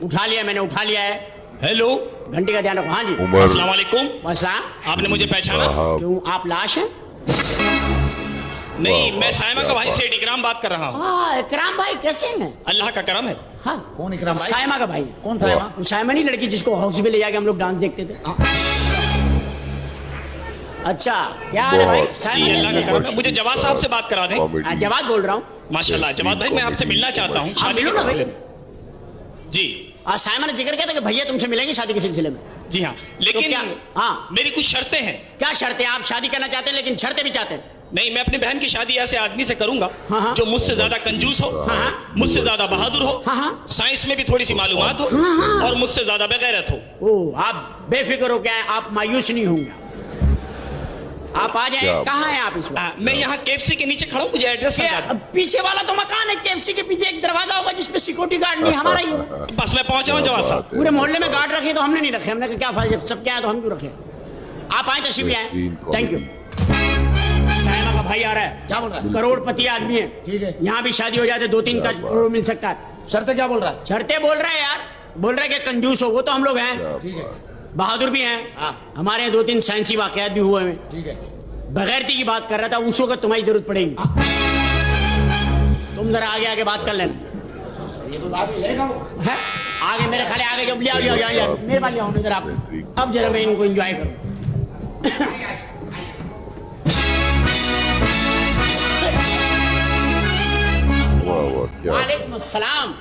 उठा लिया मैंने, उठा लिया है। हेलो, घंटी का ध्यान रखो। हाँ जी, अस्सलाम वालेकुम। अस्सलाम। आपने मुझे पहचाना? क्यों, आप लाश हैं? नहीं, मैं साइमा का भाई सेठ इकराम बात कर रहा हूँ। हाँ, इकराम भाई कैसे हैं? अल्लाह का करम है। हाँ, कौन इकराम भाई? साइमा का भाई। कौन साइमा? वो साइमा नहीं, लड़की जिसको हॉक्स में ले जाके हम लोग डांस देखते थे। अच्छा, क्या हाल है भाई? जी साइमा अल्लाह का कैसे करम हैं? है। मुझे जवाब साहब से बात करा दें। हाँ, जवाब बोल रहा हूँ। माशाल्लाह जवाब भाई, मैं आपसे मिलना चाहता हूँ। आप मिलो ना भाई। जी आज साइमा ने जिक्र किया था कि भैया तुमसे मिलेंगे शादी के सिलसिले में। जी हाँ, तो लेकिन क्या? हाँ, मेरी कुछ शर्तें हैं। क्या शर्तें? आप शादी करना चाहते हैं लेकिन शर्तें भी चाहते हैं? नहीं, मैं अपनी बहन की शादी ऐसे आदमी से करूंगा हाँ। जो मुझसे ज्यादा कंजूस हो, हाँ। मुझसे ज्यादा बहादुर हो, हाँ। साइंस में भी थोड़ी सी मालूमात हो, और मुझसे ज्यादा बेगैरत हो। ओ, आप बेफिक्र हो, क्या है, आप मायूस नहीं होंगे। आप आ जाएं। कहाँ हैं आप इस वक्त? मैं यहाँ केएफसी के नीचे खड़ा हूँ, मुझे एड्रेस समझा दो। पीछे वाला तो मकान है, केएफसी के पीछे एक दरवाजा होगा जिसपे सिक्योरिटी गार्ड नहीं, हमारा ही होगा। बस मैं पहुंच रहा हूँ जवाब साहब। पूरे मोहल्ले में गार्ड रखे तो हमने नहीं रखे। हमने कहा क्या फायदा, जब सब क्या है तो हम क्यों रखे। आप आए, तशरीफ ले आए। Thank you. साइमा का भाई आ रहा है। क्या बोल रहा है? करोड़पति आदमी है। ठीक है। यहाँ भी शादी हो जाए तो 2-3 करोड़ मिल सकता है। शर्तें क्या बोल रहा है? शर्तें बोल रहा है यार, बोल रहा है कि कंजूस हो, वो तो हम लोग हैं, ठीक है, बहादुर भी हैं। हाँ। हमारे यहाँ 2-3 साइंसी वाकयात भी हुए हैं। ठीक है। बगैरती की बात कर रहा था, उस वक्त तुम्हारी जरूरत पड़ेगी। तुम जरा आगे आगे बात कर लेना। ये कोई बात नहीं है ना वो? है? आगे मेरे खाली आगे जब लिया मेरे पास लिया इधर आप। अब जरा मैं इनको एंजॉय करूं। वालेकुम अस्सलाम।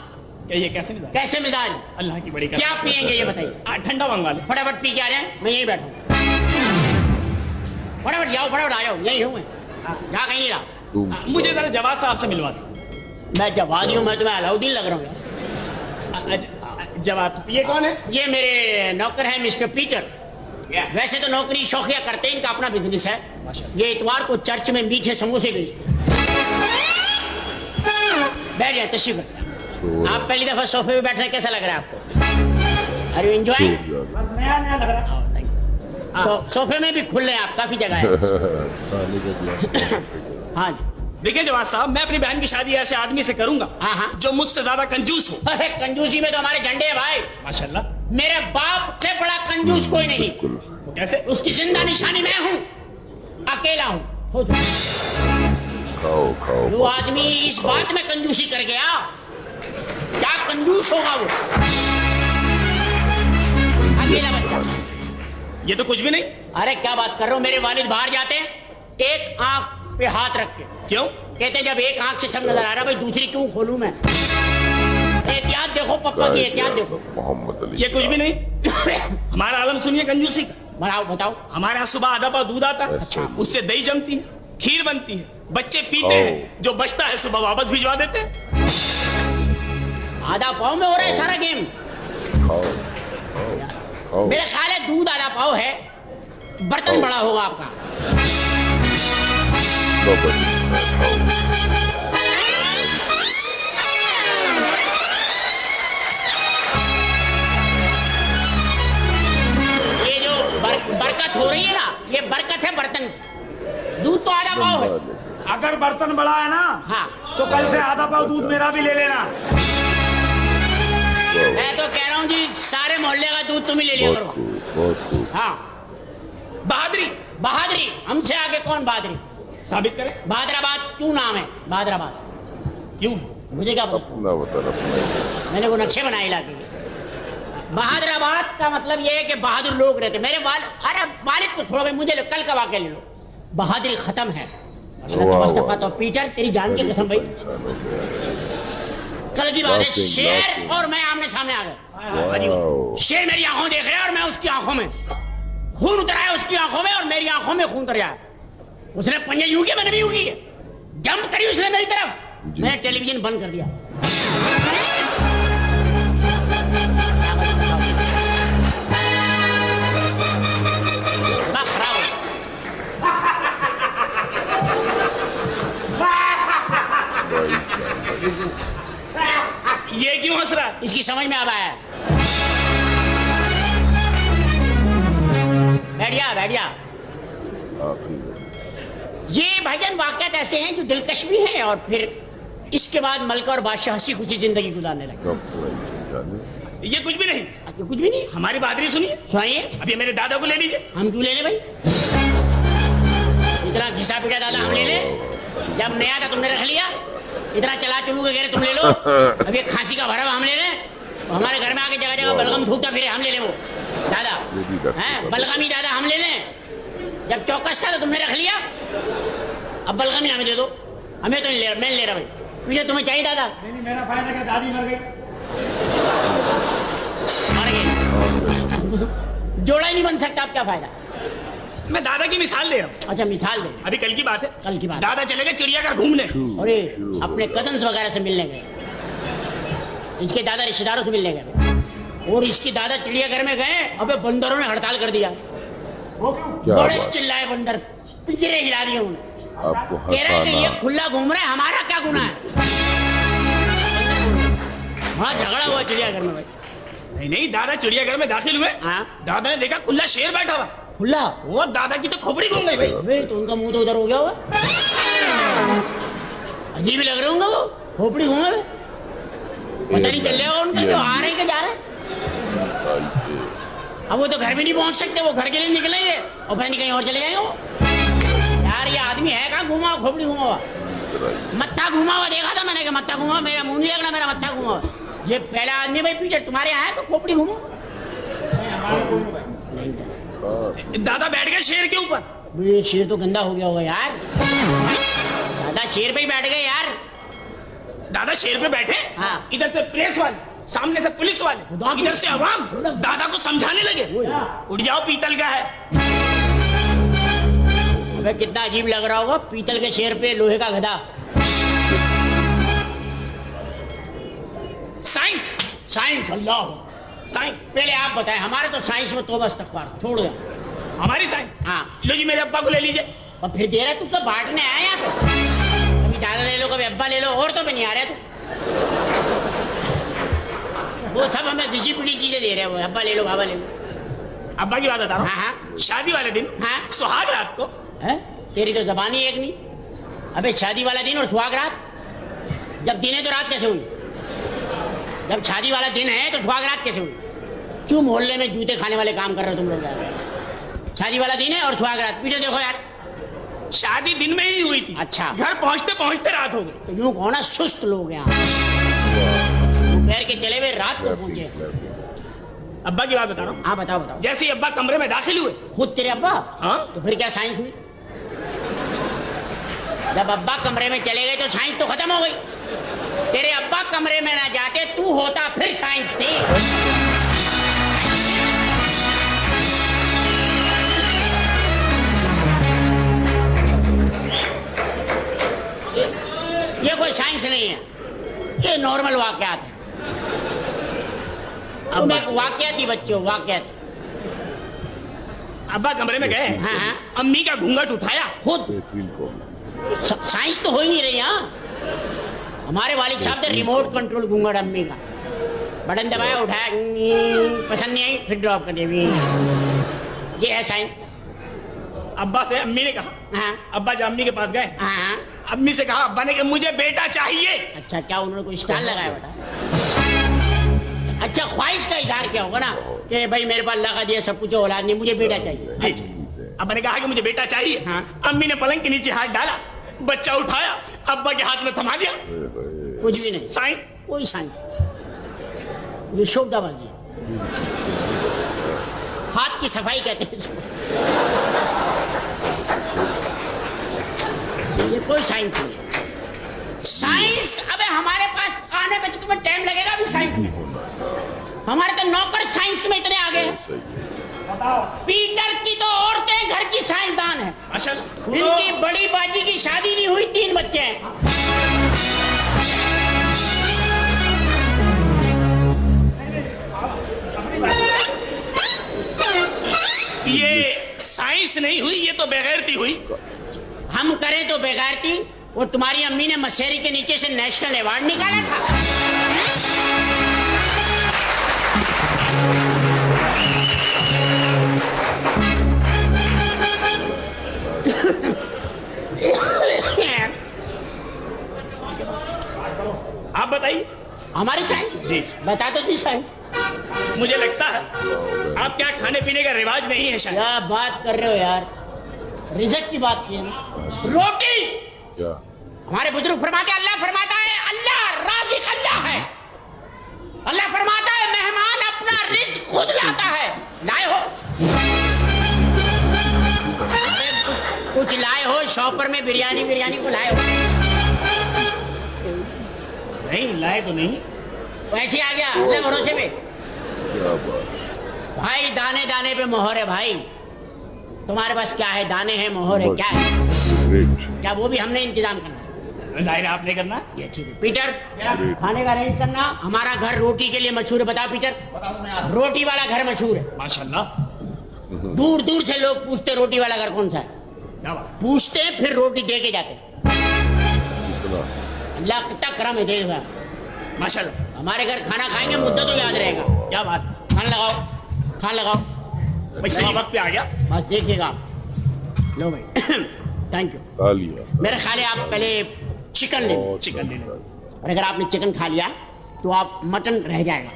ये कैसे मिजाज? कैसे मिजाज? अल्लाह की बड़ी क्या पियेंगे ये बताइए? ठंडा मंगा ले। फटाफट पी के आ जाए, मैं यहीं बैठा हूं। फटाफट जाओ, फटाफट आ जाओ, यही हूं मैं। यहाँ कहीं नहीं रहा। मुझे जरा जवाब साहब से मिलवा दो। मैं जवादी हूँ, मैं तुम्हें अलाउद्दीन लग रहा हूँ यार। जवाब, ये कौन है? ये मेरे नौकर हैं मिस्टर पीटर। वैसे तो नौकरी शौकिया करते हैं, इनका अपना बिजनेस है। ये इतवार को चर्च में मीठे समोसे बेचते हैं। बैठ जाए, तशरीफ रखिए। आप पहली दफा सोफे पे बैठने कैसा लग रहा है आपको? Are you enjoy? नया नया लग रहा है। सोफे में भी खुले हैं आप, काफी जगह है। हाँ जी। देखिए जवाब साहब, मैं अपनी बहन की शादी ऐसे आदमी से करूंगा हाँ। जो मुझसे ज्यादा कंजूस हो। अरे कंजूसी में तो हमारे झंडे है भाई। माशाल्लाह। मेरे बाप से बड़ा कंजूस कोई नहीं। कैसे? उसकी जिंदा निशानी मैं हूँ, अकेला हूँ। हो जाओ। जो आदमी इस बात में कंजूसी कर गया, क्या कंजूस होगा वो? अकेला बच्चा। ये तो कुछ भी नहीं। अरे क्या बात कर रहे हो? मेरे वालिद बाहर जाते हैं एक आंख पे हाथ रख के। क्यों? कहते हैं जब एक आंख से सब नजर आ रहा, भाई दूसरी क्यों खोलूं मैं? एहतियात देखो पप्पा की, एहतियात देखो। मोहम्मद अली। ये कुछ भी नहीं। हमारा आलम सुनिए कंजूसी का। बताओ बताओ। हमारे यहाँ सुबह आधा पाव दूध आता है, अच्छा। उससे दही जमती है, खीर बनती है, बच्चे पीते हैं, जो बचता है सुबह वापस भिजवा देते हैं। आधा पाव में हो रहा है सारा गेम। मेरा ख्याल है दूध आधा पाव है, बर्तन बड़ा होगा आपका। ये जो बरकत हो रही है ना, ये बरकत है बर्तन की। दूध तो आधा पाव है। अगर बर्तन बड़ा है ना, हाँ, तो कल से आधा पाव दूध मेरा भी ले लेना। मैं तो कह रहा हूँ जी, सारे मोहल्ले का दूध तुम ही ले लिया करो। हाँ, बहादुरी। बहादुरी। हमसे आगे कौन बहादुरी? साबित करें। बहादुराबाद क्यों नाम है? बहादुराबाद क्यों? मुझे क्या पता, मैंने वो नक्शे बनाए इलाके के। बहादुराबाद का मतलब ये है कि बहादुर लोग रहते। मेरे अरे वालिद को छोड़ो भाई, मुझे लो, कल का वाक़या ले लो। बहादुरी खत्म है। तो पीटर तेरी जान की कसम भाई, कल की बात है, शेर और मैं आमने सामने आ गए। शेर मेरी आंखों देख रहा है और मैं उसकी आंखों में। खून उतर आया उसकी आंखों में और मेरी आंखों में खून उतर आया। उसने पंजे यूं किए, मैंने भी यूं किए। जंप करी उसने मेरी तरफ, मैंने टेलीविजन बंद कर दिया। खराब हो ये क्यों हंस रहा है? इसकी समझ में अब आया। बैठ जा। ये भाईजान वाकयात ऐसे हैं जो दिलकश भी हैं और फिर इसके बाद मलका और बादशाह हंसी खुशी जिंदगी गुजारने लगे। कब तो ऐसे जाने ये कुछ भी नहीं, आपको कुछ भी नहीं हमारी बहादुरी सुनिए। सुनाइए। अभी मेरे दादा को ले लीजिए। हम क्यों ले ले भाई? इतना घिसा पिटा दादा हम ले ले? जब नया था तुमने रख लिया। इतना चला चलू के कह रहे तुम ले लो। अब ये खांसी का भरा हम ले लें? हमारे घर में आके जगह जगह बलगम थूकता फिर हम ले लें वो दादा हैं? बलगमी दादा हम ले लें? जब चौकस था तो तुमने रख लिया, अब बलगमी हमें दे दो। हमें तो नहीं ले, मैं नहीं ले रहा भाई। मुझे तुम्हें चाहिए दादा? नहीं मेरा फायदा क्या, दादी मर गई। मर गए, जोड़ा ही नहीं बन सकता, अब क्या फायदा? मैं दादा की मिसाल दे रहा हूँ। अच्छा मिसाल दे। अभी कल की बात है, कल की बात। दादा चले गए चिड़ियाघर घूमने। अरे अपने कजन्स वगैरह से मिलने गए। इसके दादा रिश्तेदारों से मिलने गए और इसकी दादा चिड़ियाघर में गए। अबे बंदरों ने हड़ताल कर दिया। वो क्यों? क्या बड़े बात, चिल्लाए बंदर, पिंजरे हिला दिए उन्होंने। आपको कह रहे हैं कि ये हंसाना खुला घूम रहा है, हमारा क्या गुनाह है? बड़ा झगड़ा हुआ चिड़ियाघर में भाई। नहीं नहीं, दादा चिड़ियाघर में दाखिल हुए। हाँ। दादा ने देखा खुला शेर बैठा हुआ। खुला? वो दादा की तो खोपड़ी घूम गई भाई। अबे तो उनका मुंह तो उधर हो गया होगा। अजीब ही लग रहे होंगे वो, खोपड़ी घूमे हुए। पता नहीं चल रहा उनका जो आ रहे के जा रहे। अब वो तो घर भी नहीं पहुंच सकते, वो घर के लिए निकलेंगे और फिर कहीं और चले जाएंगे वो। यार ये आदमी है कहाँ घुमा हुआ, खोपड़ी घुमा हुआ, मत्था घुमा हुआ देखा था मैंने कि मत्था घुमा हुआ। मेरा मुंह नहीं लगना, मेरा मत्था घुमा हुआ। ये पहला आदमी भाई पीटर तुम्हारे यहाँ है तो खोपड़ी घुमा। नहीं दादा बैठ गए शेर के ऊपर। ये शेर तो गंदा हो गया होगा यार। दादा शेर पे ही बैठ गए यार। दादा शेर पे बैठे। हाँ। इधर से प्रेस वाले, सामने से पुलिस वाले, इधर से आवाम दादा को समझाने लगे। उठ जाओ, पीतल का है। अबे कितना अजीब लग रहा होगा, पीतल के शेर पे लोहे का गधा। साइंस साइंस, अल्लाह साइंस। पहले आप बताएं, हमारे तो साइंस में तौबा इस्तगफार, छोड़ दो। हमारी साइंस। हाँ। लो जी मेरे अब्बा को ले लीजिए। और फिर दे रहा तू तो बांटने आया यहाँ पे। कभी दादा ले लो, कभी अब्बा ले लो, और तो भी नहीं आ रहा तू। वो सब हमें घिसी पिटी चीजें दे रहे हो, अब्बा ले लो, बाबा ले लो। अब्बा की बात बता रहा हूँ। हाँ, शादी वाले दिन, हाँ। सुहाग रात को। है? तेरी तो जबान ही एक नहीं। अबे शादी वाला दिन और सुहाग रात, जब दिन है तो रात कैसे हुई? जब शादी वाला दिन है तो सुहाग रात कैसे हुई? क्यों मोहल्ले में जूते खाने वाले काम कर रहे हो तुम लोग यार? शादी वाला दिन है और सुहाग रात। पीटर देखो यार, शादी दिन में ही हुई थी। अच्छा। घर पहुंचते पहुंचते रात हो गई। तो यूं कहो ना, सुस्त लोग यहाँ दोपहर के चले हुए रात को पहुंचे। अब्बा की बात बता रहा हूँ। हाँ बताओ बताओ। जैसे ही अब्बा कमरे में दाखिल हुए। खुद तेरे अब्बा? हाँ। तो फिर क्या साइंस हुई? जब अब्बा कमरे में चले गए तो साइंस तो खत्म हो गई। तेरे अब्बा कमरे में ना जाते तू होता, फिर साइंस थी। ये कोई साइंस नहीं है, ये नॉर्मल वाकयात है। अब एक वाकयात ही बच्चों, वाकयात। अब्बा कमरे में गए। हाँ, हाँ। अम्मी का घूंघट उठाया। खुद साइंस तो हो ही नहीं रही। यहाँ हमारे वालिद साहब ने रिमोट कंट्रोल घूंघट अम्मी का, बटन दबाया, उठाया, पसंद नहीं आई, फिर ड्रॉप कर दिया। ये है साइंस। अब्बा से अम्मी ने कहा। हाँ अब्बा जब अम्मी के पास गए, हाँ हाँ। अम्मी से कहा, अब्बा ने कि मुझे बेटा चाहिए। अच्छा, क्या उन्होंने कोई स्टाइल लगाया बता? अच्छा, ख्वाहिश का इजहार क्या होगा ना कि भाई मेरे पास लगा दिया सब कुछ, औलाद नहीं, मुझे बेटा चाहिए। जी। अब्बा ने कहा कि मुझे बेटा चाहिए। हाँ। अम्मी ने पलंग के नीचे हाथ डाला, बच्चा उठाया, अब्बा के हाथ में थमा दिया। कुछ भी नहीं, साइंस। कोई साइंस, ये शोभदाबाजी है। हाथ की सफाई कहते हैं इसको। ये कोई साइंस नहीं। साइंस, अबे हमारे पास आने में तो तुम्हें टाइम लगेगा अभी साइंस में। हमारे तो नौकर साइंस में इतने आगे हैं। पीटर की तो औरतें घर की साइंसदान है। इनकी बड़ी बाजी की शादी नहीं हुई, 3 बच्चे हैं। ये साइंस नहीं हुई, ये तो बेगैरती हुई। हम करें तो बेगैरती, और तुम्हारी अम्मी ने मशहरी के नीचे से नेशनल अवार्ड निकाला था। बताइए। हमारी साइंस जी। बता दो जी साइंस। मुझे लगता है आपके यहाँ खाने पीने का रिवाज नहीं है शायद। क्या बात कर रहे हो यार, रिज़्क की बात की है ना। रोटी क्या हमारे बुजुर्ग फरमाते, अल्लाह फरमाता है, अल्लाह राज़िक अल्लाह है। अल्लाह फरमाता है मेहमान अपना रिज़्क खुद लाता है। लाए हो कुछ लाए हो, शॉपर में बिरयानी को लाए हो? नहीं लाए तो नहीं। वैसे आ गया अल्लाह भरोसे पे। क्या बात भाई दाने दाने पे मोहर है भाई। तुम्हारे पास क्या है? दाने हैं, मोहर है, क्या है? ग्रेट क्या वो भी हमने इंतजाम करना है? जाहिर है आपने करना। ये ठीक है पीटर, खाने का अरेंज करना। हमारा घर रोटी के लिए मशहूर है, बताओ पीटर। रोटी वाला घर मशहूर है। माशाल्लाह। दूर दूर से लोग पूछते रोटी वाला घर कौन सा है, क्या बात। पूछते हैं फिर रोटी दे के जाते हैं। इतना अल्लाह कितना करम है, देख रहा। माशाल्लाह। हमारे घर खाना खाएंगे मुद्दत तो याद रहेगा। क्या बात। खान लगाओ भाई सही वक्त पे आ गया। बस देखिएगा आप। लो भाई थैंक यू। खा लिया मेरे ख्याल है आप पहले चिकन ले लें। चिकन ले लें। और अगर आपने चिकन खा लिया तो आप मटन रह जाएगा।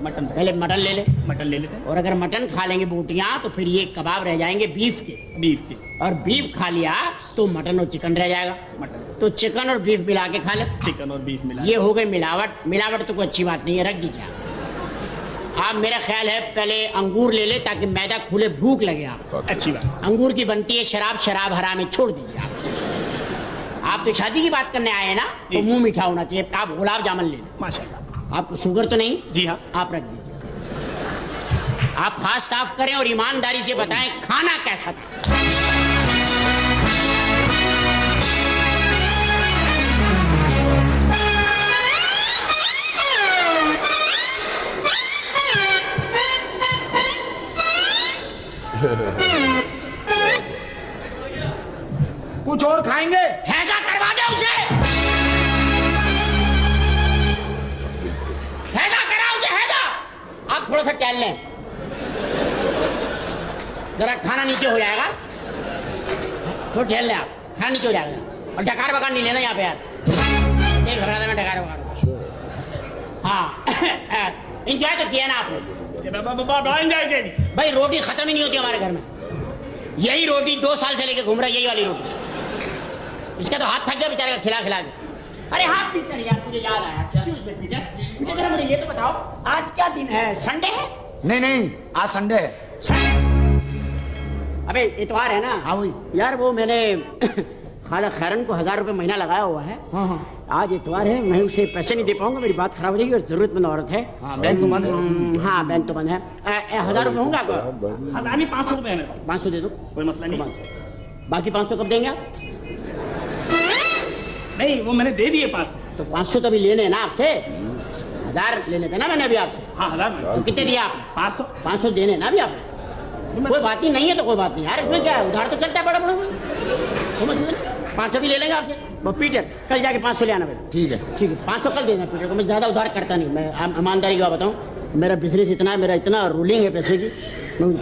मटन पहले मटन ले लें। मटन ले लेते हैं। और अगर मटन खा लेंगे बोटियां तो फिर ये कबाब रह जाएंगे बीफ के। बीफ के। और बीफ खा लिया तो मटन और चिकन रह जाएगा। मटन तो चिकन और बीफ मिला के खा ले। चिकन और बीफ मिला। ये हो गई मिलावट। मिलावट तो कोई अच्छी बात नहीं है, रख दीजिए आप। मेरा ख्याल है पहले अंगूर ले ले ताकि मैदा खुले, भूख लगे आपको। अच्छी बात। अंगूर की बनती है शराब, शराब हराम है, छोड़ दीजिए आप तो शादी की बात करने आए हैं ना, तो मुंह मीठा होना चाहिए। आप गुलाब जामुन ले लें। माशाल्लाह। आपको शुगर तो नहीं? जी हाँ। आप रख दीजिए। आप हाथ साफ करें और ईमानदारी से बताएं खाना कैसा था। कुछ और खाएंगे? हैजा करवा दे उसे, हैजा कराओ उसे, हैजा। आप थोड़ा सा टहल लें, जरा खाना नीचे हो जाएगा। थोड़ा टहल लें आप, खाना नीचे हो जाएगा। और डकार बकार नहीं लेना यहाँ पे यार, देख रहा था मैं डकार बकार। हाँ इंजॉय तो किया ना आपने? बड़ा एंजॉय किया जी। भाई रोटी खत्म ही नहीं होती हमारे घर में। यही रोटी 2 साल से लेके घूम रहा है, यही वाली रोटी। इसका तो हाथ थक गया बेचारे का खिला खिला के। अरे हाँ पीटर यार, मुझे याद आया। एक्सक्यूज मी पीटर, जरा मुझे ये तो बताओ आज क्या दिन है? संडे है? नहीं आज संडे है। अबे इतवार है ना? हाँ वही यार वो मैंने खाला खैरन को 1000 रुपये महीना लगाया हुआ है। हाँ आज इतवार है, मैं उसे पैसे नहीं दे पाऊंगा, मेरी बात खराब हो जाएगी। और जरूरतमंद औरत है। हाँ बैंक तो बंद है। हाँ बैंक तो बंद है। 1000 रुपये होंगे आपको? 500 रुपए है। 500 दे दो, कोई मसला नहीं। बाकी 500 कब देंगे आप? नहीं वो मैंने दे दिए 500। तो 500 तो अभी लेने हैं ना आपसे। 1000 लेने थे ना मैंने अभी आपसे। हाँ 1000 में। तो कितने दिए आपने? 500। 500 देने हैं ना अभी आपने। कोई बात नहीं है तो कोई बात नहीं यार, इसमें क्या है, उधार तो चलता है बड़ा बड़ा। तो मसला 500 भी ले लेंगे आपसे। वो पीटर कल जाके 500 ले आना भाई। ठीक है 500 कल देना पीटर को। मैं ज़्यादा उधार करता नहीं, मैं ईमानदारी की बात बताऊँ। मेरा बिजनेस इतना है, मेरा इतना रूलिंग है पैसे की।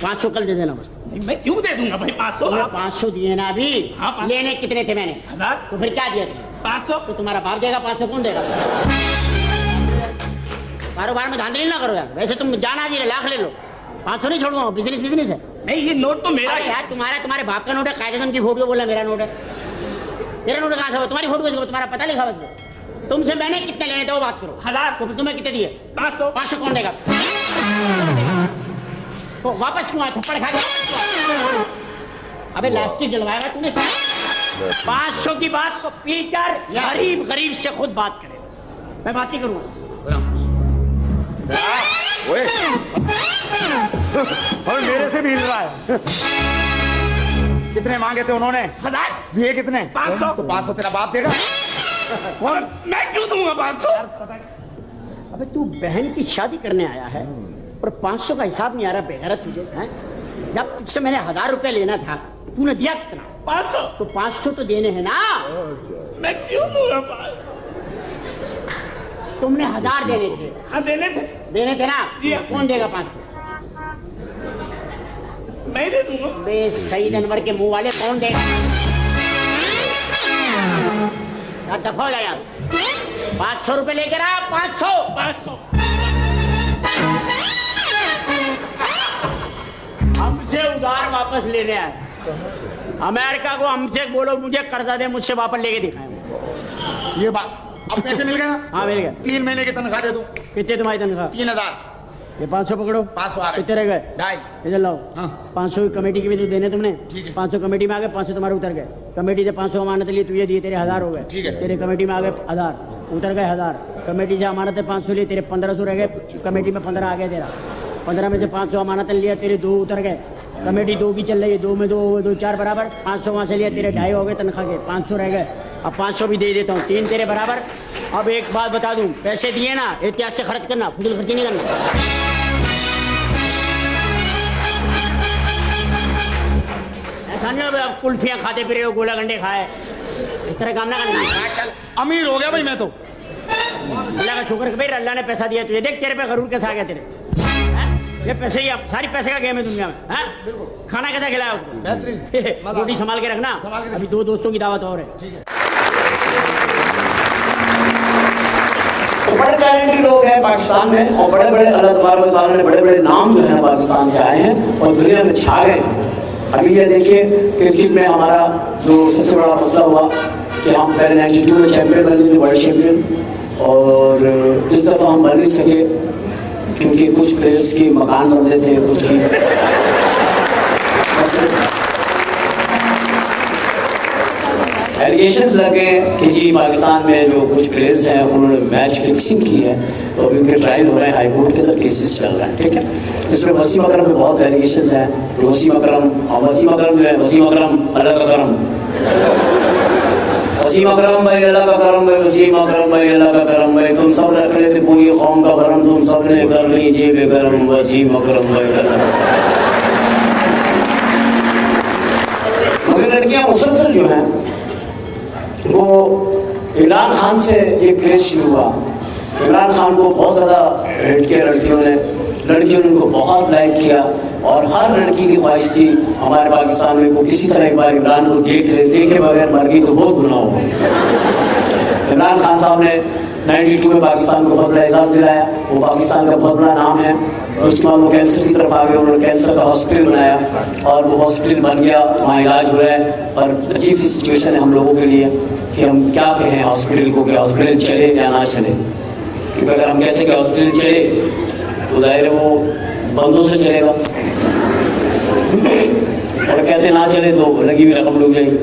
500 कल दे देना बस। मैं क्यों दे दूंगा भाई 500? 500 दिए ना अभी। हाँ, 500। लेने कितने थे मैंने? 1000। तो फिर क्या दिया थे? 500। तो तुम्हारा बाप देगा, 500 कौन देगा? कारोबार में धांधली ना करो यार। वैसे तुम जाना जी लाख ले लो, 500 नहीं छोड़ूंगा। बिजनेस है। नहीं ये नोट तो मेरा अरे है। यार तुम्हारे बाप का नोट है, कायदेमंद की फोटो बोला मेरा नोट है। मेरा नोट कहाँ से हो? तुम्हारी फोटो कैसे? तुम्हारा पता लिखा बस। तुमसे मैंने कितने लेने थे वो बात करो। 1000। तो फिर तुम्हें कितने दिए? 500। 500 कौन देगा? तो वापस क्यों आया? थप्पड़ खा के अबे लास्टिक जलवाएगा तूने। 500 की बात को पीटर गरीब से खुद बात करे, मैं बात नहीं करूंगा। ओए और मेरे से भी हिल रहा है। कितने मांगे थे उन्होंने? 1000। दिए कितने? 500। तो 500 तेरा बाप देगा। कौन? मैं क्यों दूंगा 500? अबे तू बहन की शादी करने आया है और 500 का हिसाब नहीं आ रहा, बेगैरत तुझे है? जब तुझसे मैंने 1000 रुपए लेना था, तूने दिया कितना? 500। तो 500 तो देने हैं ना। मैं क्यों दूंगा 500? तुमने 1000 देने थे। हाँ देने थे। देने थे ना? जी हाँ। कौन देगा 500? मैं दे दूंगा। बे सईद अनवर के मुंह वाले, कौन देगा? दफा हो जाए यहाँ से। 500 रुपए लेकर आ, 500। 500। हमसे उधार वापस लेने आए अमेरिका को, हमसे बोलो मुझे कर्जा दे, मुझसे वापस लेके दिखाए। ये बात, अब पैसे मिल गए ना? हाँ मिल गया। 3 महीने की तनख्वाह दे दूं। कितने तुम्हारी तनख्वाह? 3000। ये 500 पकड़ो। 500 आ गए। कितने रह गए? 2.5। इधर लाओ। हाँ। 500 की कमेटी के भी तो देने तुमने। ठीक है। 500 कमेटी में आ गए, 500 तुम्हारे उतर गए। कमेटी से 500 अमानत लिए, तुझे दिए, तेरे 1000 हो गए। ठीक है। तेरे कमेटी में आ गए 1000, उतर गए 1000। कमेटी से अमानत 500 लिए, तेरे 1500 रह गए। कमेटी में 15 आ गए तेरा। 15 में से 500 अमानत लिया, तेरे 2 उतर गए। कमेटी 2 की चल रही है, 2 में 2 4 बराबर। 500 वहाँ से लिया, तेरे 2.5 हो गए तनख्वाह के, 500 रह गए। अब 500 भी दे देता हूँ, 3 तेरे बराबर। अब एक बात बता दूं, पैसे दिए ना, एहतियात से खर्च करना, फुजूल खर्ची नहीं करना। ऐसा नहीं हो अब कुल्फियाँ खाते फिर हो, गोला गंडे खाए, इस तरह काम ना करना। अमीर हो गया भाई मैं तो। अल्लाह का शुक्र भाई, अल्लाह ने पैसा दिया तुझे। देख चेहरे पे गरूर कैसा आ गया तेरे। ये पैसे ही, अब सारी पैसे का गेम है दुनिया में। हाँ? खाना कैसा खिलाया उसको? बेहतरीन। रोटी संभाल के रखना। अभी 2 दोस्तों की दावत और है। तो बड़े टैलेंटेड लोग हैं पाकिस्तान में, और बड़े बड़े अल्लाह तबारक व तआला ने बड़े बड़े नाम जो है पाकिस्तान से आए हैं और दुनिया में छा गए। अभी ये देखिए क्रिकेट में हमारा जो सबसे बड़ा मसला हुआ कि हम पहले 92 में चैंपियन बन गए थे, वर्ल्ड चैंपियन, और इस दफ़ा हम बन नहीं सके क्योंकि कुछ प्लेयर्स के मकान बन रहे थे, कुछ की एलिगेशन लगे कि जी पाकिस्तान में जो कुछ प्लेयर्स हैं उन्होंने मैच फिक्सिंग की है, तो अभी उनके ट्रायल हो रहे हैं, हाई कोर्ट के अंदर केसेस चल रहे हैं। ठीक है, इसमें वसीम अकरम पे बहुत एलिगेशन हैं। वसीम अकरम जो है, वसीम अकरम अल्लाह का करम, वसीम अकरम भाई अल्लाह का करम भाई, वसीम अकरम भाई अल्लाह का करम भाई, तुम सब रख लेते पूरी कौम का भरम, तुम सब ने कर ली जेब गरम, वसीम अकरम भाई अल्लाह। मगर लड़कियां मुसलसल जो हैं वो इमरान खान से एक क्रेज शुरू हुआ। इमरान खान को बहुत ज़्यादा हिट किया लड़कियों ने उनको बहुत लाइक किया, और हर लड़की की ख्वाहिश थी हमारे पाकिस्तान में को किसी तरह एक बार इमरान को देखे बगैर मर गई तो बहुत गुनाह हो। इमरान खान साहब ने 92 में पाकिस्तान को बहुत बड़ा एजाज़ दिलाया, वो पाकिस्तान का बहुत बड़ा नाम है। उसके बाद वो कैंसर की तरफ आ गए, उन्होंने कैंसर का हॉस्पिटल बनाया और वो हॉस्पिटल बन गया, वहाँ इलाज हो रहा है। और अजीब सी सिचुएशन है हम लोगों के लिए कि हम क्या कहें हॉस्पिटल को, कि हॉस्पिटल चले या ना चले, क्योंकि अगर हम कहते हैं कि हॉस्पिटल चले तो जाहिर है वो बंदों से चलेगा, और कहते ना चले तो लगी हुई रकम डूब जाएगी।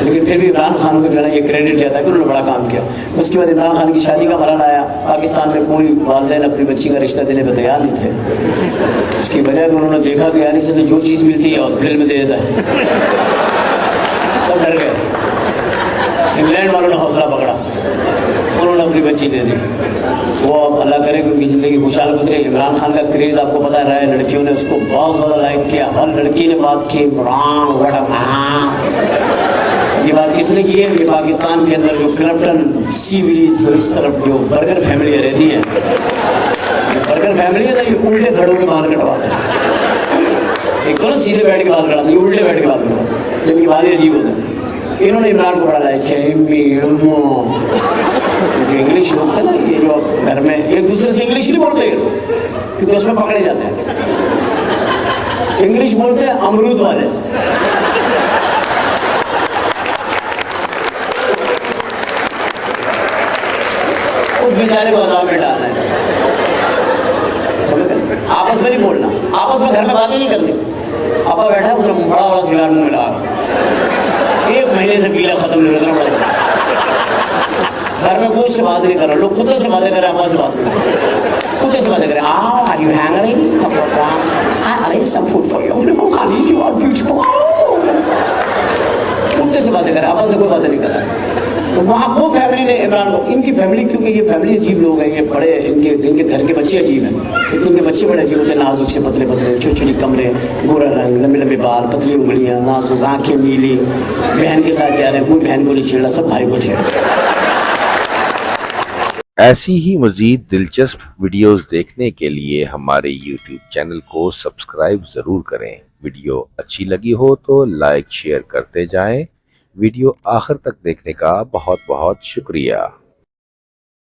लेकिन फिर भी इमरान खान को जो है ना ये क्रेडिट जाता है कि उन्होंने बड़ा काम किया। उसके बाद इमरान खान की शादी का मरहला आया, पाकिस्तान में कोई वालिदैन अपनी बच्ची का रिश्ता देने पर तैयार नहीं थे। उसकी वजह कि उन्होंने देखा कि यानी से जो चीज़ मिलती है हॉस्पिटल में दे देता है, सब डर गए। इंग्लैंड वालों ने हौसला पकड़ा, उन्होंने अपनी बच्ची दे दी। वो अब अल्लाह करे कि उनकी ज़िंदगी खुशहाल गुजरे। इमरान खान का क्रेज़ आपको पता रहा है, लड़कियों ने उसको बहुत ज़्यादा लाइक किया, और लड़की ने बात की ये बात किसने की है? ये पाकिस्तान के अंदर जो करप्टन सी विलीज इस तरफ जो बर्गर फैमिली रहती है, बर्गर फैमिली है ना, ये उल्टे खड़ों के बाल कटवाते हैं। एक तो ना सीधे बैठ के बाल कटाते, ये उल्टे बैठ के बाल कटवाते, जबकि बाल ही अजीब होते हैं। इन्होंने इमरान को बड़ा लाइक किया। जो इंग्लिश लोग थे ना, ये जो घर में एक दूसरे से इंग्लिश नहीं बोलते क्योंकि उसमें पकड़े जाते हैं, इंग्लिश बोलते हैं अमरूद वाले से। उस बेचारे को अजाब में डालना है, समझ गए? आपस में नहीं बोलना, आपस में घर में बातें नहीं करनी। आपा बैठा है, उसने बड़ा बड़ा सिगार मुंह में डाला, 1 महीने से पीला खत्म नहीं होता, बड़ा घर में कुछ से बात नहीं कर रहा। लोग कुत्ते से बातें करें, आपस से बात नहीं करें, कुत्ते से बातें करें। Are you hungry? अरे some food for you, you are beautiful. कुत्ते से बातें करें, आपस से कोई बातें नहीं कर रहा। तो वहाँ वो फैमिली ने इमरान को, इनकी फैमिली, क्योंकि ये फैमिली अजीब लोग हैं, ये बड़े इनके घर के बच्चे अजीब हैं, इनके बच्चे बड़े अजीब होते हैं, नाजुक से पतले पतले, छोटी छोटी कमरे, गोरा रंग, लंबे लंबे बाल, पतली उंगलियाँ, नाजुक आँखें नीली। बहन के साथ जा रहे हैं, कोई बहन को नहीं छेड़ रहा, सब भाई को छेड़। ऐसी ही मज़ीद दिलचस्प वीडियोस देखने के लिए हमारे YouTube चैनल को सब्सक्राइब ज़रूर करें। वीडियो अच्छी लगी हो तो लाइक शेयर करते जाएं। वीडियो आखिर तक देखने का बहुत बहुत शुक्रिया।